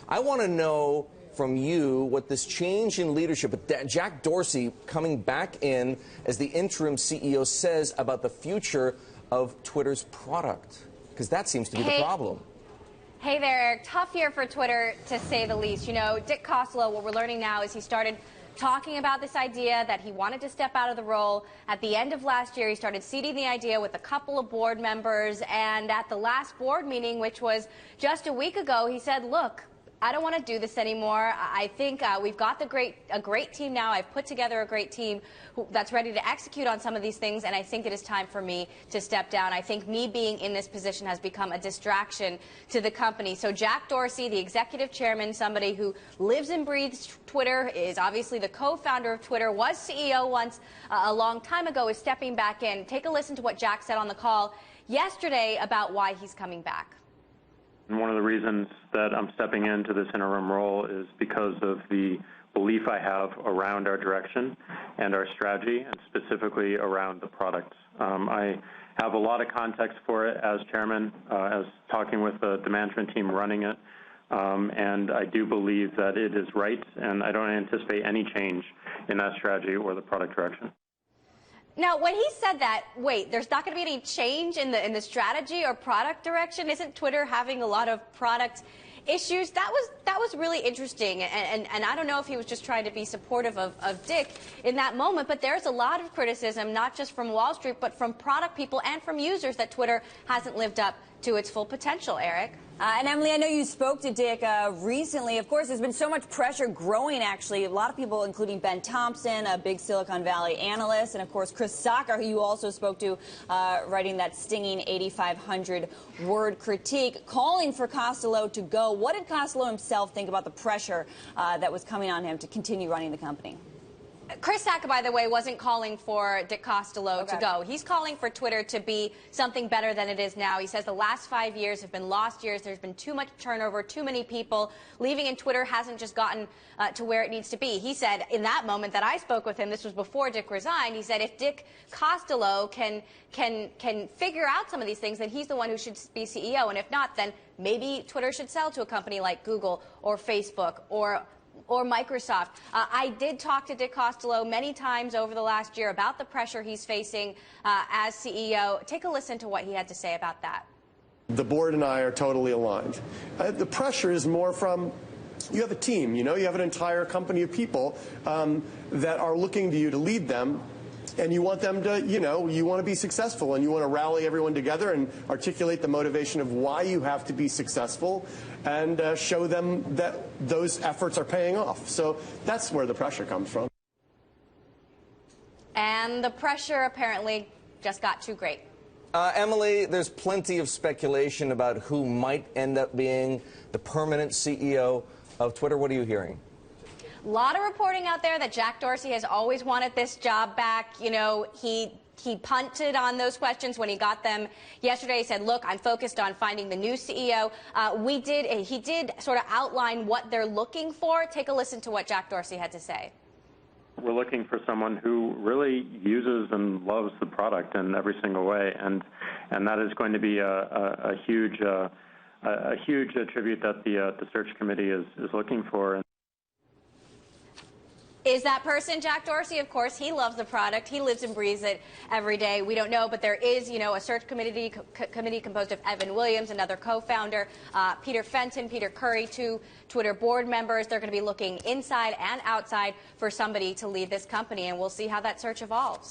I want to know from you what this change in leadership, Jack Dorsey coming back in as the interim CEO, says about the future of Twitter's product, because that seems to be the problem. Hey there, Eric. Tough year for Twitter, to say the least. You know, Dick Costolo, what we're learning now is he started talking about this idea that he wanted to step out of the role. At the end of last year, he started seeding the idea with a couple of board members, and at the last board meeting, which was just a week ago, he said, look, I don't want to do this anymore. I think we've got a great team now. I've put together a great team that's ready to execute on some of these things, and I think it is time for me to step down. I think me being in this position has become a distraction to the company. So Jack Dorsey, the executive chairman, somebody who lives and breathes Twitter, is obviously the co-founder of Twitter, was CEO once a long time ago, is stepping back in. Take a listen to what Jack said on the call yesterday about why he's coming back. And one of the reasons that I'm stepping into this interim role is because of the belief I have around our direction and our strategy, and specifically around the product. I have a lot of context for it as chairman, as talking with the management team running it, and I do believe that it is right, and I don't anticipate any change in that strategy or the product direction. Now, when he said that, wait, there's not going to be any change in the strategy or product direction? Isn't Twitter having a lot of product issues? That was really interesting, and I don't know if he was just trying to be supportive of Dick in that moment, but there's a lot of criticism, not just from Wall Street, but from product people and from users, that Twitter hasn't lived up to its full potential, Eric. And Emily, I know you spoke to Dick recently. Of course, there's been so much pressure growing, actually. A lot of people, including Ben Thompson, a big Silicon Valley analyst, and, of course, Chris Sacca, who you also spoke to, writing that stinging 8,500-word critique, calling for Costolo to go. What did Costolo himself think about the pressure that was coming on him to continue running the company? Chris Sacca, by the way, wasn't calling for Dick Costolo to go. He's calling for Twitter to be something better than it is now. He says the last 5 years have been lost years. There's been too much turnover, too many people leaving, and Twitter hasn't just gotten to where it needs to be. He said in that moment that I spoke with him, this was before Dick resigned, he said if Dick Costolo can figure out some of these things, then he's the one who should be CEO. And if not, then maybe Twitter should sell to a company like Google or Facebook or Microsoft. I did talk to Dick Costolo many times over the last year about the pressure he's facing as CEO. Take a listen to what he had to say about that. The board and I are totally aligned. The pressure is more from, you have a team, you have an entire company of people that are looking to you to lead them. And you want them to, you want to be successful, and you want to rally everyone together and articulate the motivation of why you have to be successful, and show them that those efforts are paying off. So that's where the pressure comes from. And the pressure apparently just got too great. Emily, there's plenty of speculation about who might end up being the permanent CEO of Twitter. What are you hearing? A lot of reporting out there that Jack Dorsey has always wanted this job back. He punted on those questions when he got them yesterday. He said, look, I'm focused on finding the new CEO. He did sort of outline what they're looking for. Take a listen to what Jack Dorsey had to say. We're looking for someone who really uses and loves the product in every single way, and that is going to be a huge attribute that the search committee is looking for. Is that person Jack Dorsey? Of course, he loves the product. He lives and breathes it every day. We don't know, but there is, a search committee composed of Evan Williams, another co-founder, Peter Fenton, Peter Curry, two Twitter board members. They're going to be looking inside and outside for somebody to lead this company, and we'll see how that search evolves.